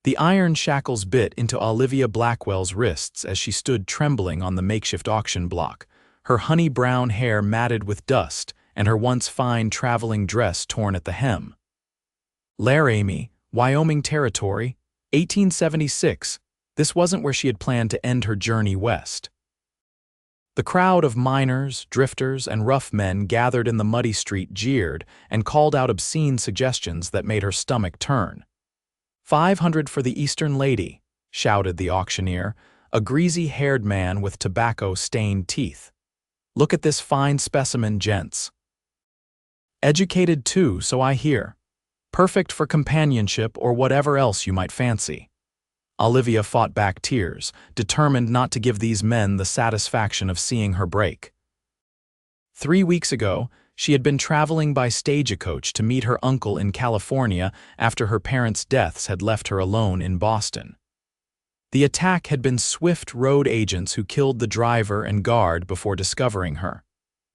The iron shackles bit into Olivia Blackwell's wrists as she stood trembling on the makeshift auction block, her honey-brown hair matted with dust and her once fine traveling dress torn at the hem. Laramie, Wyoming Territory, 1876. This wasn't where she had planned to end her journey west. The crowd of miners, drifters, and rough men gathered in the muddy street jeered and called out obscene suggestions that made her stomach turn. "500 for the Eastern lady," shouted the auctioneer, a greasy-haired man with tobacco-stained teeth. "Look at this fine specimen, gents. Educated too, so I hear. Perfect for companionship or whatever else you might fancy." Olivia fought back tears, determined not to give these men the satisfaction of seeing her break. 3 weeks ago, she had been traveling by stagecoach to meet her uncle in California after her parents' deaths had left her alone in Boston. The attack had been swift road agents who killed the driver and guard before discovering her.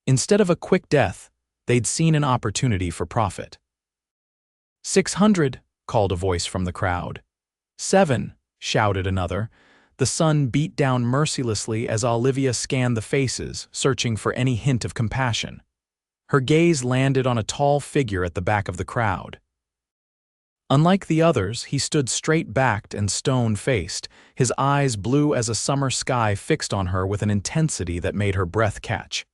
Instead of a quick death, they'd seen an opportunity for profit. 600, called a voice from the crowd. 7, shouted another. The sun beat down mercilessly as Olivia scanned the faces, searching for any hint of compassion. Her gaze landed on a tall figure at the back of the crowd. Unlike the others, he stood straight-backed and stone-faced, his eyes blue as a summer sky fixed on her with an intensity that made her breath catch.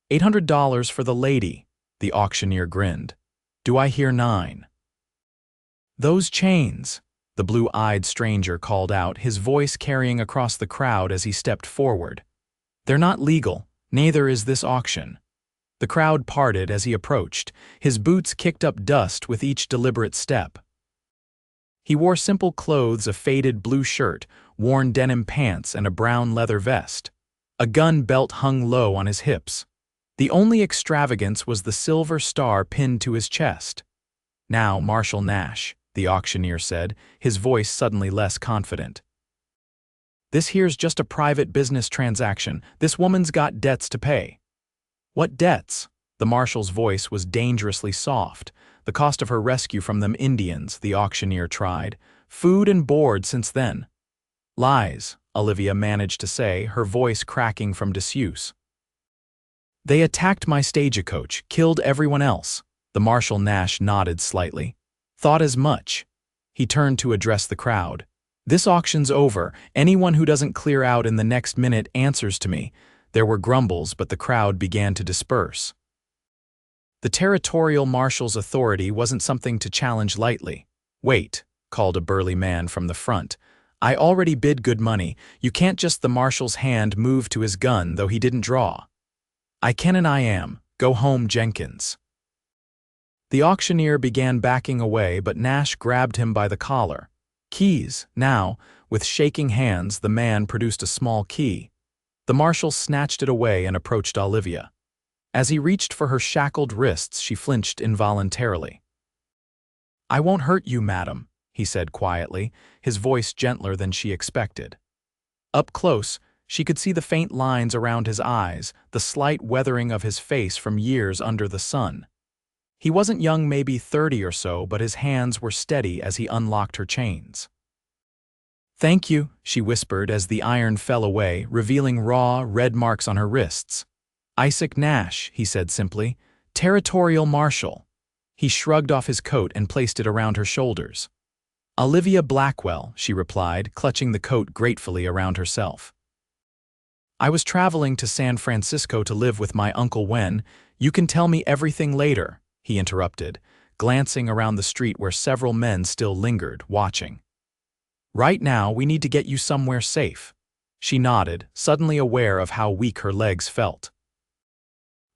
$800 for the lady, the auctioneer grinned. "Do I hear 9? "Those chains," the blue-eyed stranger called out, his voice carrying across the crowd as he stepped forward. "They're not legal, neither is this auction." The crowd parted as he approached, his boots kicked up dust with each deliberate step. He wore simple clothes, a faded blue shirt, worn denim pants, and a brown leather vest. A gun belt hung low on his hips. The only extravagance was the silver star pinned to his chest. "Now, Marshal Nash," the auctioneer said, his voice suddenly less confident. "This here's just a private business transaction. This woman's got debts to pay." "What debts?" The marshal's voice was dangerously soft. "The cost of her rescue from them Indians," the auctioneer tried. "Food and board since then." "Lies," Olivia managed to say, her voice cracking from disuse. "They attacked my stagecoach, killed everyone else." The Marshal Nash nodded slightly. "Thought as much." He turned to address the crowd. "This auction's over. Anyone who doesn't clear out in the next minute answers to me." There were grumbles, but the crowd began to disperse. The territorial marshal's authority wasn't something to challenge lightly. "Wait," called a burly man from the front. "I already bid good money. You can't just." The marshal's hand moved to his gun, though he didn't draw. "I can and I am. Go home, Jenkins." The auctioneer began backing away, but Nash grabbed him by the collar. "Keys, now." With shaking hands, the man produced a small key. The marshal snatched it away and approached Olivia. As he reached for her shackled wrists, she flinched involuntarily. "I won't hurt you, madam," he said quietly, his voice gentler than she expected. Up close, she could see the faint lines around his eyes, the slight weathering of his face from years under the sun. He wasn't young, maybe 30 or so, but his hands were steady as he unlocked her chains. "Thank you," she whispered as the iron fell away, revealing raw, red marks on her wrists. "Isaac Nash," he said simply. "Territorial Marshal." He shrugged off his coat and placed it around her shoulders. "Olivia Blackwell," she replied, clutching the coat gratefully around herself. "I was traveling to San Francisco to live with my uncle when—" "You can tell me everything later," he interrupted, glancing around the street where several men still lingered, watching. "Right now, we need to get you somewhere safe." She nodded, suddenly aware of how weak her legs felt.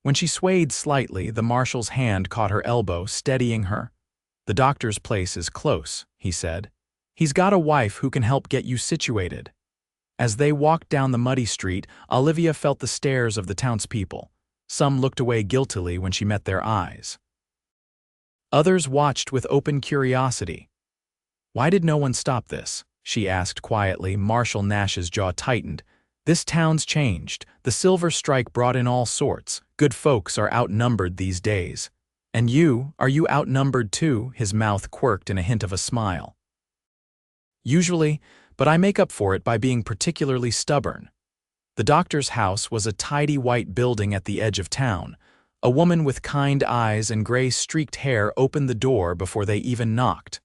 When she swayed slightly, the marshal's hand caught her elbow, steadying her. "The doctor's place is close," he said. "He's got a wife who can help get you situated." As they walked down the muddy street, Olivia felt the stares of the townspeople. Some looked away guiltily when she met their eyes. Others watched with open curiosity. "Why did no one stop this?" she asked quietly. Marshal Nash's jaw tightened. "This town's changed. The silver strike brought in all sorts. Good folks are outnumbered these days. And you, are you outnumbered too?" His mouth quirked in a hint of a smile. Usually, but I make up for it by being particularly stubborn. The doctor's house was a tidy white building at the edge of town. A woman with kind eyes and gray-streaked hair opened the door before they even knocked.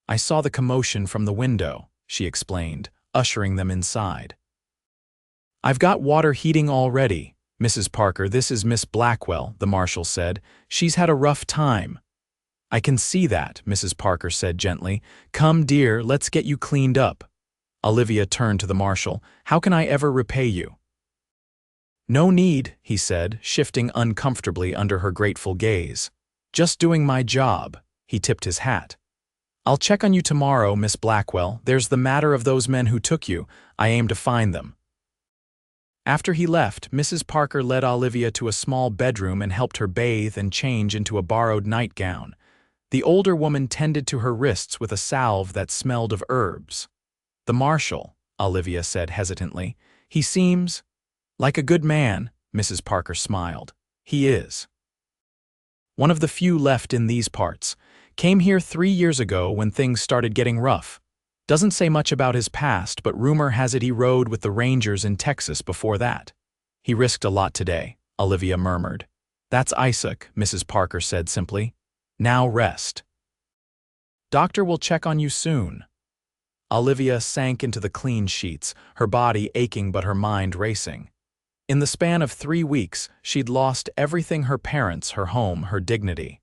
I saw the commotion from the window, she explained, ushering them inside. I've got water heating already, Mrs. Parker. This is Miss Blackwell, the marshal said. She's had a rough time. I can see that, Mrs. Parker said gently. Come, dear, let's get you cleaned up. Olivia turned to the marshal. How can I ever repay you? No need, he said, shifting uncomfortably under her grateful gaze. Just doing my job. He tipped his hat. I'll check on you tomorrow, Miss Blackwell. There's the matter of those men who took you. I aim to find them. After he left, Mrs. Parker led Olivia to a small bedroom and helped her bathe and change into a borrowed nightgown. The older woman tended to her wrists with a salve that smelled of herbs. The marshal, Olivia said hesitantly. He seems like a good man, Mrs. Parker smiled. He is. One of the few left in these parts. Came here 3 years ago when things started getting rough. Doesn't say much about his past, but rumor has it he rode with the Rangers in Texas before that. He risked a lot today, Olivia murmured. That's Isaac, Mrs. Parker said simply. Now rest. Doctor will check on you soon. Olivia sank into the clean sheets, her body aching but her mind racing. In the span of 3 weeks, she'd lost everything: her parents, her home, her dignity.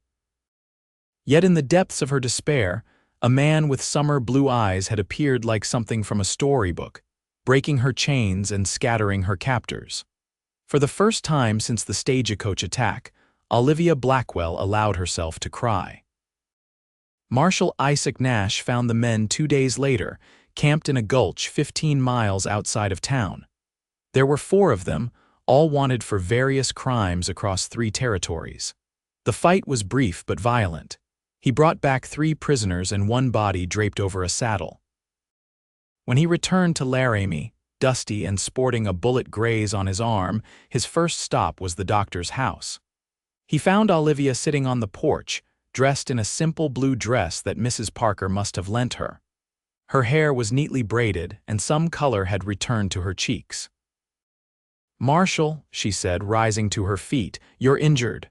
Yet in the depths of her despair, a man with summer blue eyes had appeared like something from a storybook, breaking her chains and scattering her captors. For the first time since the stagecoach attack, Olivia Blackwell allowed herself to cry. Marshal Isaac Nash found the men 2 days later, camped in a gulch 15 miles outside of town. There were 4 of them, all wanted for various crimes across 3 territories. The fight was brief but violent. He brought back 3 prisoners and 1 body draped over a saddle. When he returned to Laramie, dusty and sporting a bullet graze on his arm, his first stop was the doctor's house. He found Olivia sitting on the porch, dressed in a simple blue dress that Mrs. Parker must have lent her. Her hair was neatly braided, and some color had returned to her cheeks. "Marshal," she said, rising to her feet, "you're injured."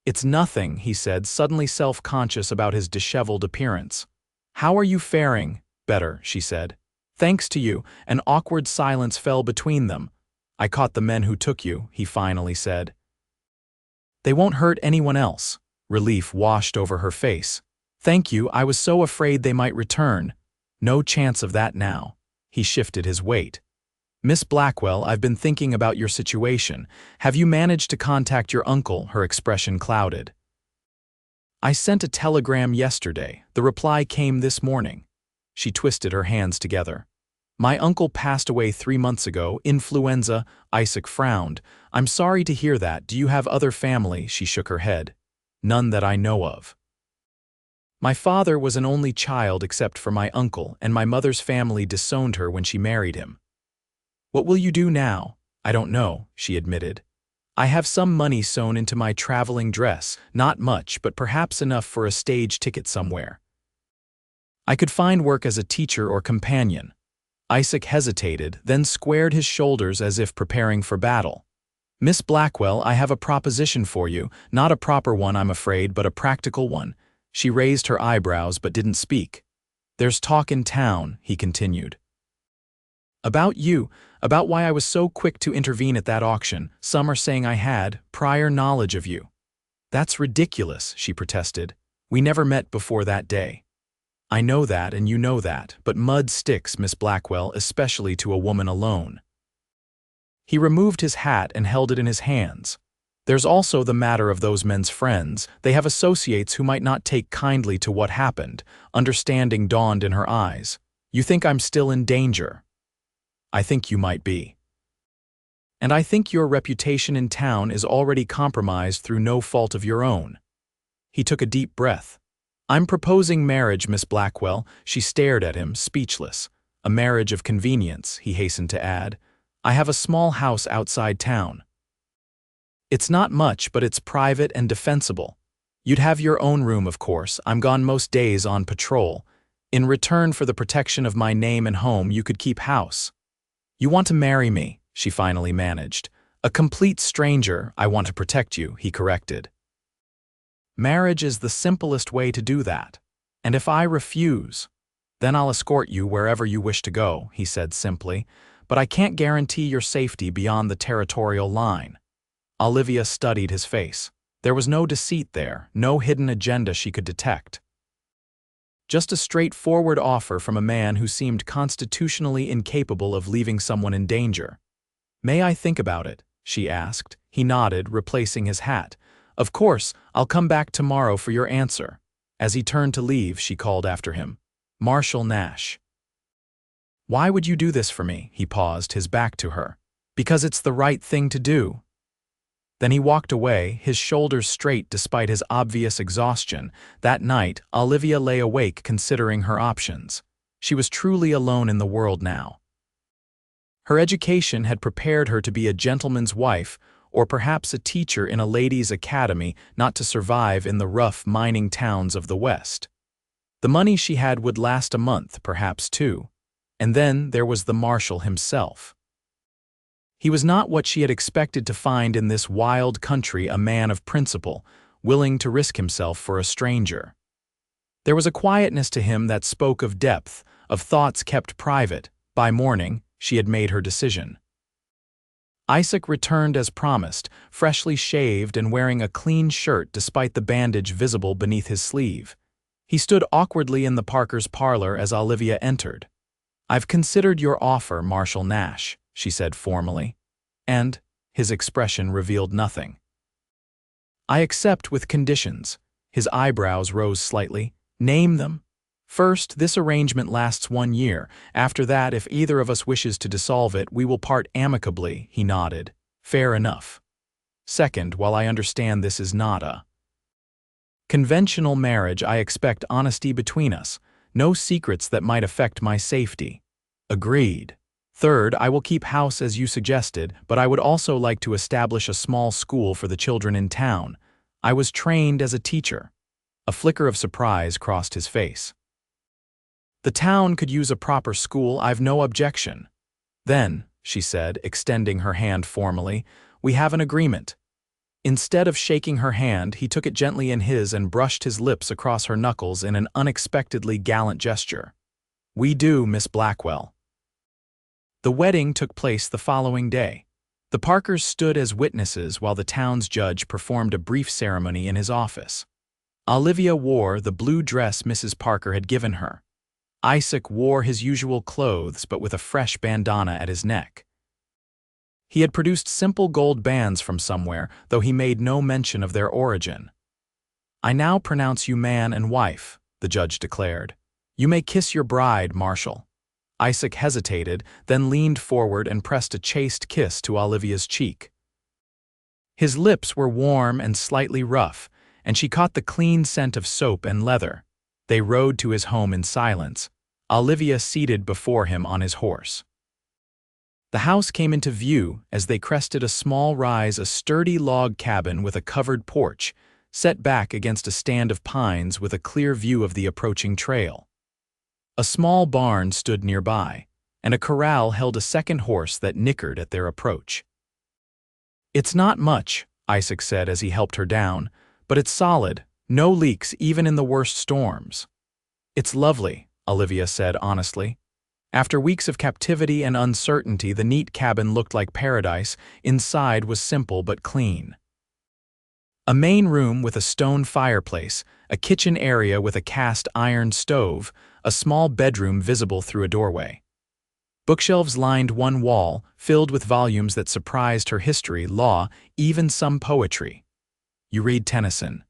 "It's nothing," he said, suddenly self-conscious about his disheveled appearance. "How are you faring?" "Better," she said. "Thanks to you." An awkward silence fell between them. "I caught the men who took you," he finally said. "They won't hurt anyone else." Relief washed over her face. "Thank you, I was so afraid they might return." "No chance of that now." He shifted his weight. "Miss Blackwell, I've been thinking about your situation. Have you managed to contact your uncle?" Her expression clouded. "I sent a telegram yesterday. The reply came this morning." She twisted her hands together. "My uncle passed away 3 months ago, influenza." Isaac frowned. "I'm sorry to hear that. Do you have other family?" She shook her head. "None that I know of. My father was an only child except for my uncle, and my mother's family disowned her when she married him." "What will you do now?" "I don't know," she admitted. "I have some money sewn into my traveling dress, not much, but perhaps enough for a stage ticket somewhere. I could find work as a teacher or companion." Isaac hesitated, then squared his shoulders as if preparing for battle. "Miss Blackwell, I have a proposition for you, not a proper one, I'm afraid, but a practical one." She raised her eyebrows but didn't speak. "There's talk in town," he continued. "About you, about why I was so quick to intervene at that auction. Some are saying I had prior knowledge of you." "That's ridiculous," she protested. "We never met before that day." "I know that and you know that, but mud sticks, Miss Blackwell, especially to a woman alone." He removed his hat and held it in his hands. "There's also the matter of those men's friends. They have associates who might not take kindly to what happened." Understanding dawned in her eyes. "You think I'm still in danger?" "I think you might be. And I think your reputation in town is already compromised through no fault of your own." He took a deep breath. "I'm proposing marriage, Miss Blackwell." She stared at him, speechless. "A marriage of convenience," he hastened to add. "I have a small house outside town. It's not much, but it's private and defensible. You'd have your own room, of course. I'm gone most days on patrol. In return for the protection of my name and home, you could keep house. You want to marry me, she finally managed. A complete stranger, I want to protect you, he corrected. Marriage is the simplest way to do that. And if I refuse, then I'll escort you wherever you wish to go, he said simply, but I can't guarantee your safety beyond the territorial line. Olivia studied his face. There was no deceit there, no hidden agenda she could detect. Just a straightforward offer from a man who seemed constitutionally incapable of leaving someone in danger. May I think about it? She asked. He nodded, replacing his hat. Of course, I'll come back tomorrow for your answer. As he turned to leave, she called after him. Marshal Nash. Why would you do this for me? He paused, his back to her. Because it's the right thing to do. Then he walked away, his shoulders straight despite his obvious exhaustion. That night, Olivia lay awake considering her options. She was truly alone in the world now. Her education had prepared her to be a gentleman's wife, or perhaps a teacher in a ladies' academy, not to survive in the rough mining towns of the West. The money she had would last a month, perhaps two. And then there was the Marshal himself. He was not what she had expected to find in this wild country, a man of principle, willing to risk himself for a stranger. There was a quietness to him that spoke of depth, of thoughts kept private. By morning, she had made her decision. Isaac returned as promised, freshly shaved and wearing a clean shirt despite the bandage visible beneath his sleeve. He stood awkwardly in the Parkers' parlor as Olivia entered. I've considered your offer, Marshal Nash, she said formally. And his expression revealed nothing. I accept with conditions. His eyebrows rose slightly. Name them. First, this arrangement lasts 1 year. After that, if either of us wishes to dissolve it, we will part amicably, he nodded. Fair enough. Second, while I understand this is not a conventional marriage, I expect honesty between us. No secrets that might affect my safety. Agreed. Third, I will keep house as you suggested, but I would also like to establish a small school for the children in town. I was trained as a teacher. A flicker of surprise crossed his face. The town could use a proper school, I've no objection. Then, she said, extending her hand formally, we have an agreement. Instead of shaking her hand, he took it gently in his and brushed his lips across her knuckles in an unexpectedly gallant gesture. We do, Miss Blackwell. The wedding took place the following day. The Parkers stood as witnesses while the town's judge performed a brief ceremony in his office. Olivia wore the blue dress Mrs. Parker had given her. Isaac wore his usual clothes but with a fresh bandana at his neck. He had produced simple gold bands from somewhere, though he made no mention of their origin. I now pronounce you man and wife, the judge declared. You may kiss your bride, Marshal. Isaac hesitated, then leaned forward and pressed a chaste kiss to Olivia's cheek. His lips were warm and slightly rough, and she caught the clean scent of soap and leather. They rode to his home in silence, Olivia seated before him on his horse. The house came into view as they crested a small rise, a sturdy log cabin with a covered porch, set back against a stand of pines with a clear view of the approaching trail. A small barn stood nearby, and a corral held a second horse that nickered at their approach. It's not much, Isaac said as he helped her down, but it's solid, no leaks even in the worst storms. It's lovely, Olivia said honestly. After weeks of captivity and uncertainty, the neat cabin looked like paradise. Inside was simple but clean. A main room with a stone fireplace, a kitchen area with a cast iron stove, a small bedroom visible through a doorway. Bookshelves lined one wall, filled with volumes that surprised her: history, law, even some poetry. You read Tennyson?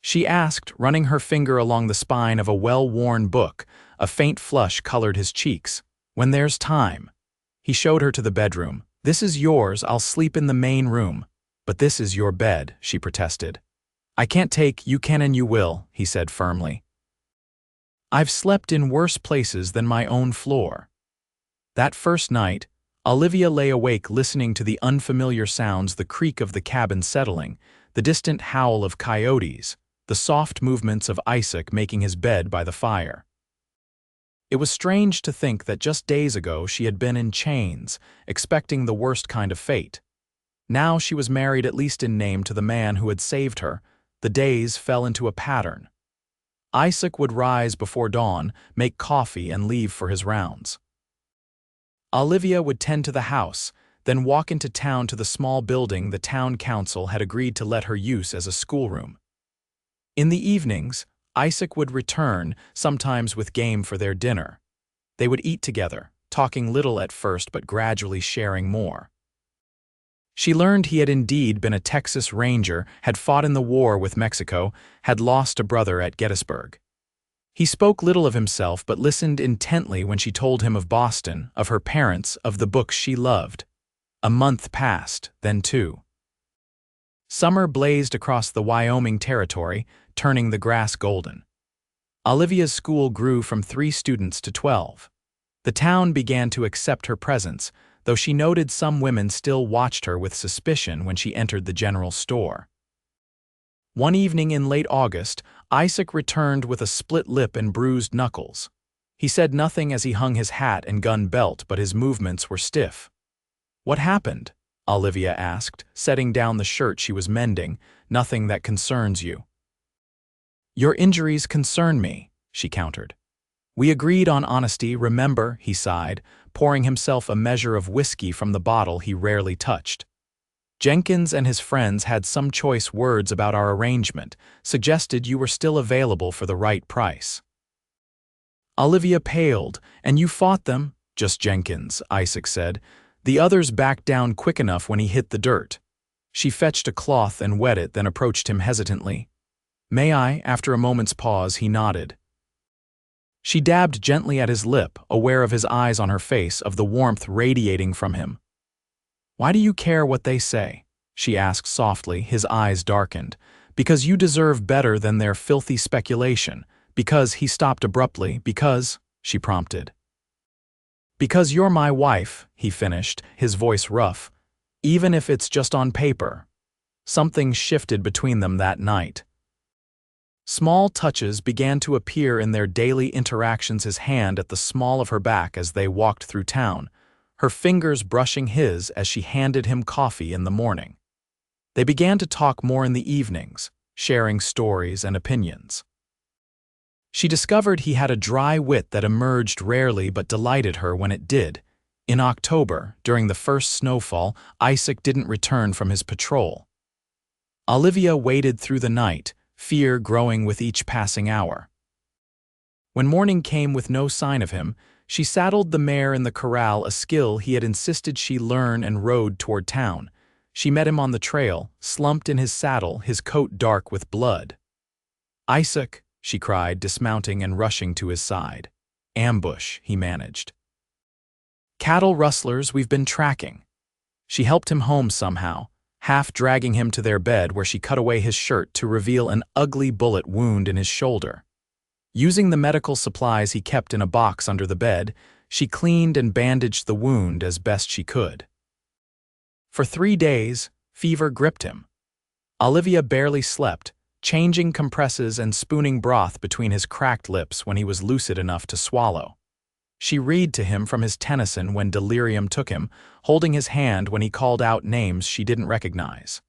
She asked, running her finger along the spine of a well-worn book. A faint flush colored his cheeks. When there's time. He showed her to the bedroom. This is yours, I'll sleep in the main room. But this is your bed, she protested. I can't take, you can and you will, he said firmly. I've slept in worse places than my own floor. That first night, Olivia lay awake listening to the unfamiliar sounds, the creak of the cabin settling, the distant howl of coyotes, the soft movements of Isaac making his bed by the fire. It was strange to think that just days ago she had been in chains, expecting the worst kind of fate. Now she was married at least in name to the man who had saved her. The days fell into a pattern. Isaac would rise before dawn, make coffee, and leave for his rounds. Olivia would tend to the house, then walk into town to the small building the town council had agreed to let her use as a schoolroom. In the evenings, Isaac would return, sometimes with game for their dinner. They would eat together, talking little at first but gradually sharing more. She learned he had indeed been a Texas Ranger, had fought in the war with Mexico, had lost a brother at Gettysburg. He spoke little of himself but listened intently when she told him of Boston, of her parents, of the books she loved. A month passed, then two. Summer blazed across the Wyoming territory, turning the grass golden. Olivia's school grew from 3 students to 12. The town began to accept her presence, though she noted some women still watched her with suspicion when she entered the general store. One evening in late August, Isaac returned with a split lip and bruised knuckles. He said nothing as he hung his hat and gun belt, but his movements were stiff. "What happened?" Olivia asked, setting down the shirt she was mending. "Nothing that concerns you." "Your injuries concern me," she countered. "We agreed on honesty, remember," he sighed, pouring himself a measure of whiskey from the bottle he rarely touched. "Jenkins and his friends had some choice words about our arrangement, suggested you were still available for the right price." Olivia paled. "And you fought them?" "Just Jenkins," Isaac said. "The others backed down quick enough when he hit the dirt." She fetched a cloth and wet it, then approached him hesitantly. "May I?" After a moment's pause, he nodded. She dabbed gently at his lip, aware of his eyes on her face, of the warmth radiating from him. "Why do you care what they say?" she asked softly, his eyes darkened. "Because you deserve better than their filthy speculation. Because," he stopped abruptly. "Because," she prompted. "Because you're my wife," he finished, his voice rough. "Even if it's just on paper." Something shifted between them that night. Small touches began to appear in their daily interactions, his hand at the small of her back as they walked through town, her fingers brushing his as she handed him coffee in the morning. They began to talk more in the evenings, sharing stories and opinions. She discovered he had a dry wit that emerged rarely but delighted her when it did. In October, during the first snowfall, Isaac didn't return from his patrol. Olivia waited through the night, fear growing with each passing hour. When morning came with no sign of him, she saddled the mare in the corral, a skill he had insisted she learn, and rode toward town. She met him on the trail, slumped in his saddle, his coat dark with blood. "Isaac," she cried, dismounting and rushing to his side. "Ambush," he managed. "Cattle rustlers we've been tracking." She helped him home somehow, half dragging him to their bed, where she cut away his shirt to reveal an ugly bullet wound in his shoulder. Using the medical supplies he kept in a box under the bed, she cleaned and bandaged the wound as best she could. For 3 days, fever gripped him. Olivia barely slept, changing compresses and spooning broth between his cracked lips when he was lucid enough to swallow. She read to him from his Tennyson when delirium took him, holding his hand when he called out names she didn't recognize.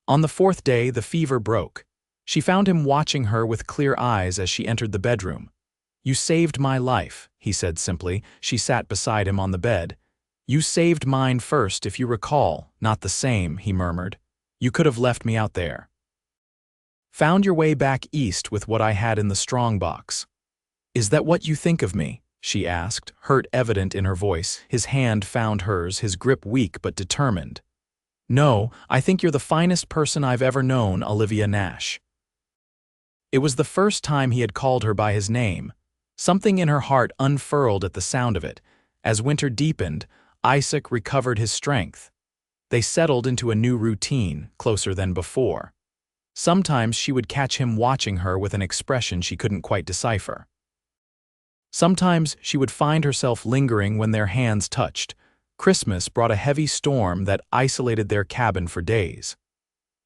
On the 4th day, the fever broke. She found him watching her with clear eyes as she entered the bedroom. "You saved my life," he said simply. She sat beside him on the bed. "You saved mine first, if you recall." "Not the same," he murmured. "You could have left me out there." "Found your way back east with what I had in the strongbox." "Is that what you think of me?" she asked, hurt evident in her voice. His hand found hers, his grip weak but determined. "No, I think you're the finest person I've ever known, Olivia Nash." It was the first time he had called her by his name. Something in her heart unfurled at the sound of it. As winter deepened, Isaac recovered his strength. They settled into a new routine, closer than before. Sometimes she would catch him watching her with an expression she couldn't quite decipher. Sometimes she would find herself lingering when their hands touched. Christmas brought a heavy storm that isolated their cabin for days.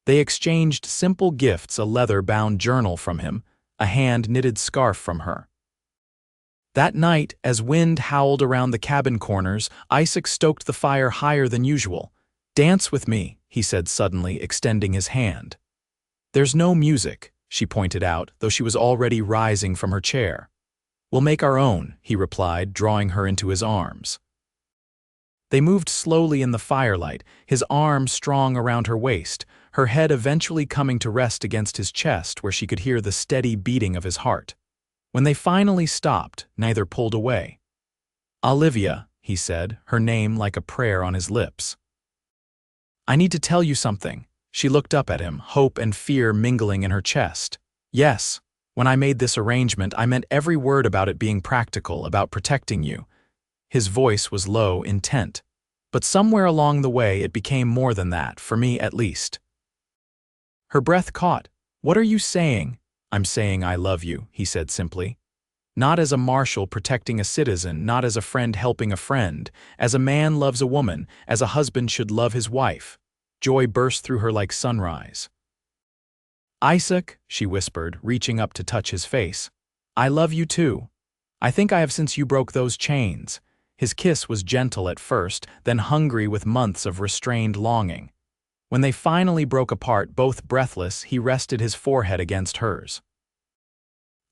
They exchanged simple gifts, a leather-bound journal from him, a hand-knitted scarf from her. That night, as wind howled around the cabin corners, Isaac stoked the fire higher than usual. "Dance with me," he said suddenly, extending his hand. "There's no music," she pointed out, though she was already rising from her chair. "We'll make our own," he replied, drawing her into his arms. They moved slowly in the firelight, his arm strong around her waist, her head eventually coming to rest against his chest where she could hear the steady beating of his heart. When they finally stopped, neither pulled away. "Olivia," he said, her name like a prayer on his lips. "I need to tell you something." She looked up at him, hope and fear mingling in her chest. "Yes, when I made this arrangement, I meant every word about it being practical, about protecting you." His voice was low, intent. But somewhere along the way it became more than that, for me at least. Her breath caught. "What are you saying?" "I'm saying I love you," he said simply. "Not as a marshal protecting a citizen, not as a friend helping a friend, as a man loves a woman, as a husband should love his wife." Joy burst through her like sunrise. "Isaac," she whispered, reaching up to touch his face. "I love you too. I think I have since you broke those chains." His kiss was gentle at first, then hungry with months of restrained longing. When they finally broke apart, both breathless, he rested his forehead against hers.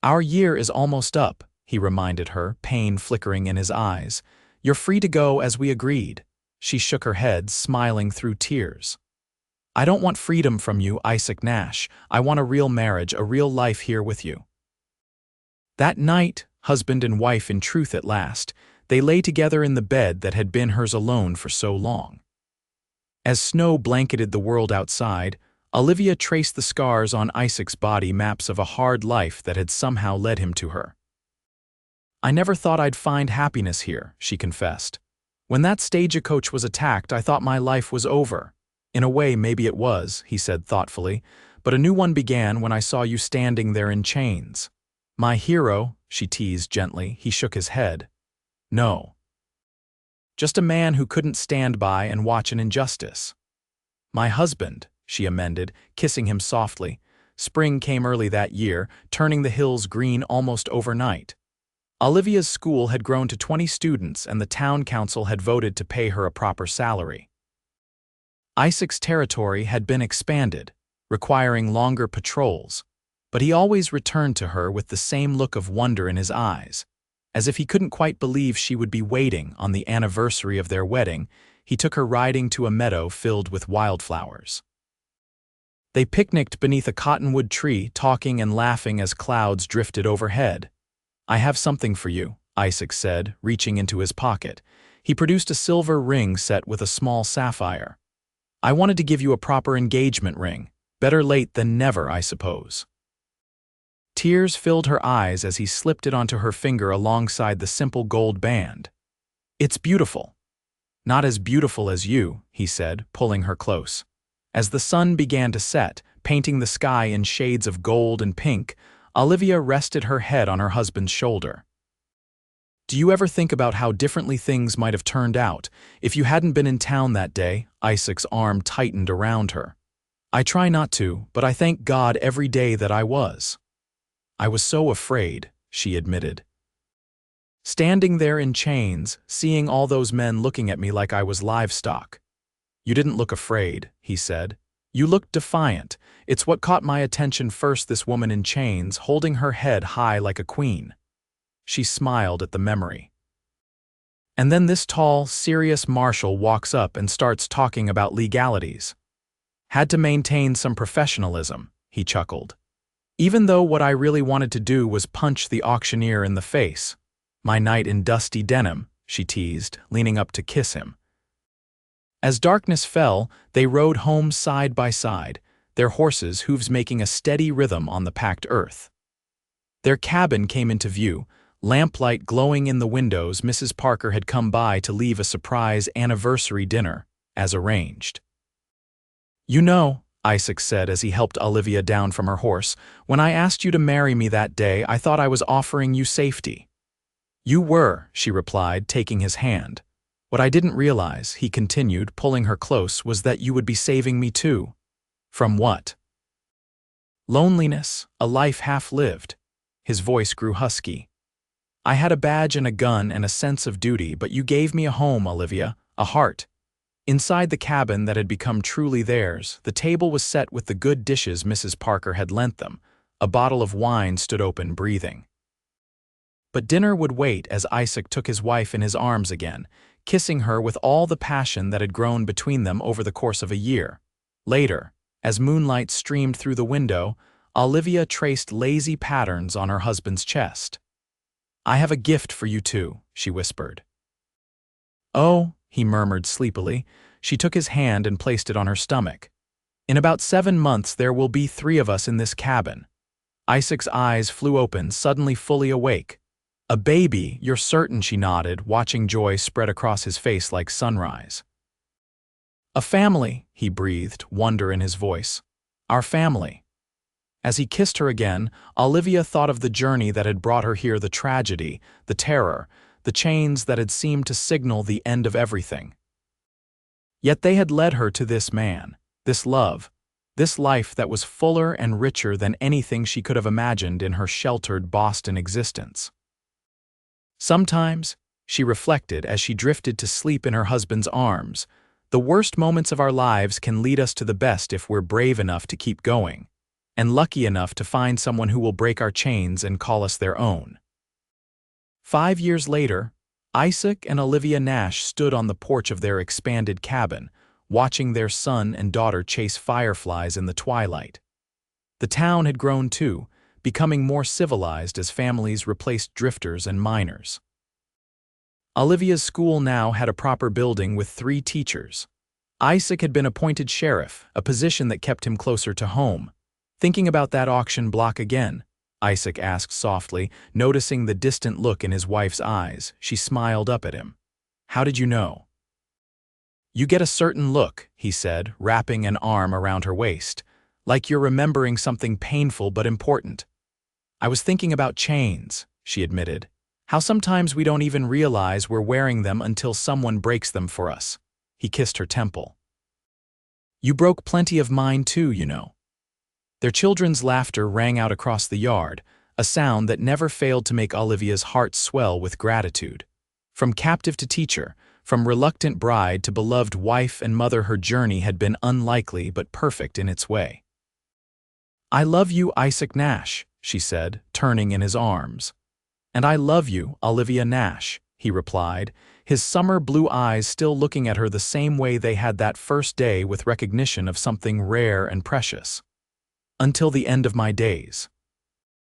"Our year is almost up," he reminded her, pain flickering in his eyes. "You're free to go as we agreed." She shook her head, smiling through tears. "I don't want freedom from you, Isaac Nash. I want a real marriage, a real life here with you." That night, husband and wife in truth at last, they lay together in the bed that had been hers alone for so long. As snow blanketed the world outside, Olivia traced the scars on Isaac's body, maps of a hard life that had somehow led him to her. "I never thought I'd find happiness here," she confessed. "When that stagecoach was attacked, I thought my life was over." "In a way, maybe it was," he said thoughtfully, "but a new one began when I saw you standing there in chains." "My hero," she teased gently. He shook his head. "No. Just a man who couldn't stand by and watch an injustice." "My husband," she amended, kissing him softly. Spring came early that year, turning the hills green almost overnight. Olivia's school had grown to 20 students and the town council had voted to pay her a proper salary. Isaac's territory had been expanded, requiring longer patrols, but he always returned to her with the same look of wonder in his eyes. As if he couldn't quite believe she would be waiting on the anniversary of their wedding, he took her riding to a meadow filled with wildflowers. They picnicked beneath a cottonwood tree, talking and laughing as clouds drifted overhead. "I have something for you," Isaac said, reaching into his pocket. He produced a silver ring set with a small sapphire. "I wanted to give you a proper engagement ring. Better late than never, I suppose." Tears filled her eyes as he slipped it onto her finger alongside the simple gold band. "It's beautiful." "Not as beautiful as you," he said, pulling her close. As the sun began to set, painting the sky in shades of gold and pink, Olivia rested her head on her husband's shoulder. "Do you ever think about how differently things might have turned out if you hadn't been in town that day?" Isaac's arm tightened around her. "I try not to, but I thank God every day that I was." "I was so afraid," she admitted. "Standing there in chains, seeing all those men looking at me like I was livestock." "You didn't look afraid," he said. "You looked defiant. It's what caught my attention first, this woman in chains, holding her head high like a queen." She smiled at the memory. "And then this tall, serious marshal walks up and starts talking about legalities. Had to maintain some professionalism," he chuckled. "Even though what I really wanted to do was punch the auctioneer in the face." "My knight in dusty denim," she teased, leaning up to kiss him. As darkness fell, they rode home side by side, their horses' hooves making a steady rhythm on the packed earth. Their cabin came into view, lamplight glowing in the windows. Mrs. Parker had come by to leave a surprise anniversary dinner, as arranged. "You know," Isaac said as he helped Olivia down from her horse, "when I asked you to marry me that day, I thought I was offering you safety." "You were," she replied, taking his hand. "What I didn't realize," he continued, pulling her close, "was that you would be saving me too." "From what?" "Loneliness, a life half lived." His voice grew husky. I had a badge and a gun and a sense of duty, but you gave me a home, Olivia, a heart. Inside the cabin that had become truly theirs, the table was set with the good dishes Mrs. Parker had lent them. A bottle of wine stood open, breathing. But dinner would wait as Isaac took his wife in his arms again, kissing her with all the passion that had grown between them over the course of a year. Later, as moonlight streamed through the window, Olivia traced lazy patterns on her husband's chest. "I have a gift for you too," she whispered. "Oh," he murmured sleepily. She took his hand and placed it on her stomach. "In about 7 months there will be 3 of us in this cabin." Isaac's eyes flew open, suddenly fully awake. "A baby, you're certain," she nodded, watching joy spread across his face like sunrise. "A family," he breathed, wonder in his voice. "Our family." As he kissed her again, Olivia thought of the journey that had brought her here, the tragedy, the terror, the chains that had seemed to signal the end of everything. Yet they had led her to this man, this love, this life that was fuller and richer than anything she could have imagined in her sheltered Boston existence. Sometimes, she reflected as she drifted to sleep in her husband's arms, the worst moments of our lives can lead us to the best if we're brave enough to keep going, and lucky enough to find someone who will break our chains and call us their own. 5 years later, Isaac and Olivia Nash stood on the porch of their expanded cabin, watching their son and daughter chase fireflies in the twilight. The town had grown too, becoming more civilized as families replaced drifters and miners. Olivia's school now had a proper building with 3 teachers. Isaac had been appointed sheriff, a position that kept him closer to home. "Thinking about that auction block again?" Isaac asked softly, noticing the distant look in his wife's eyes. She smiled up at him. "How did you know?" "You get a certain look," he said, wrapping an arm around her waist, "like you're remembering something painful but important." "I was thinking about chains," she admitted. "How sometimes we don't even realize we're wearing them until someone breaks them for us." He kissed her temple. "You broke plenty of mine too, you know." Their children's laughter rang out across the yard, a sound that never failed to make Olivia's heart swell with gratitude. From captive to teacher, from reluctant bride to beloved wife and mother, her journey had been unlikely but perfect in its way. "I love you, Isaac Nash," she said, turning in his arms. "And I love you, Olivia Nash," he replied, his summer blue eyes still looking at her the same way they had that first day, with recognition of something rare and precious. "Until the end of my days."